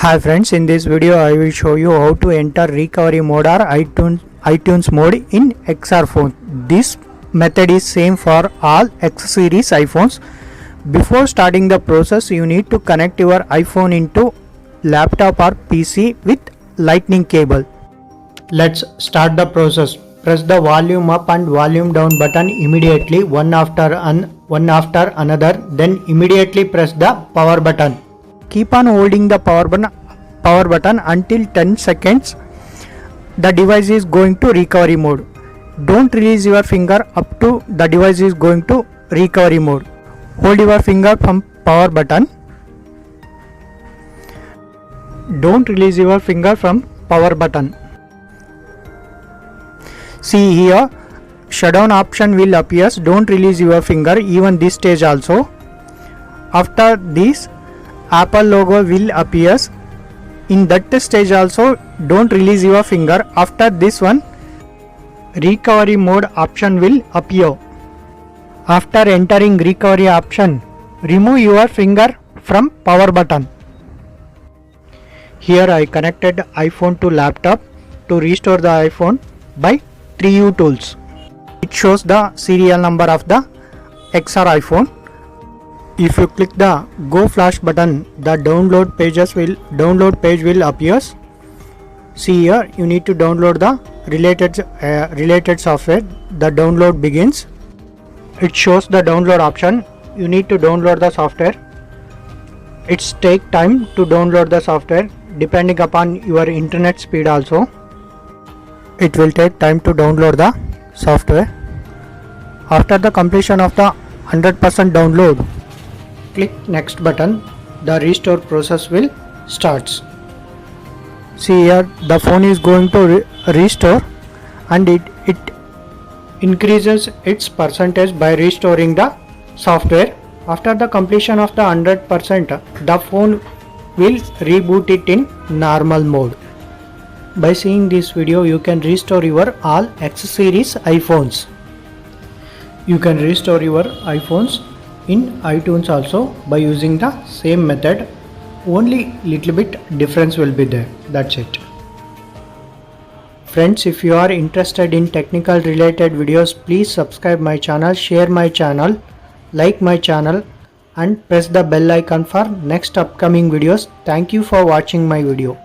Hi friends, in this video I will show you how to enter recovery mode or iTunes mode in XR phone. This method is same for all X series iPhones. Before starting the process, you need to connect your iPhone into laptop or PC with lightning cable. Let's start the process. Press the volume up and volume down button immediately, one after another, then immediately press the power button. Keep on holding the power button until 10 seconds. The device is going to recovery mode. Don't release your finger up to the device is going to recovery mode. Hold your finger from power button. Don't release your finger from power button. See here, shutdown option will appear. Don't release your finger even this stage also. After this, Apple logo will appear. In that stage also, don't release your finger. After this one, recovery mode option will appear. After entering recovery option, remove your finger from power button. Here I connected iPhone to laptop to restore the iPhone by 3U tools. It shows the serial number of the XR iPhone. If you click the Go Flash button, the download page will appear. See here, you need to download the related software. The download begins. It shows the download option. You need to download the software. It's take time to download the software depending upon your internet speed also. It will take time to download the software. After the completion of the 100% download, click next button. The restore process will starts. See here, the phone is going to restore, and it increases its percentage by restoring the software. After the completion of the 100%, the phone will reboot it in normal mode. By seeing this video, you can restore your all X series iPhones. You can restore your iPhones in iTunes also by using the same method. Only little bit difference will be there. That's it. Friends, if you are interested in technical related videos, please subscribe my channel, share my channel, like my channel, and press the bell icon for next upcoming videos. Thank you for watching my video.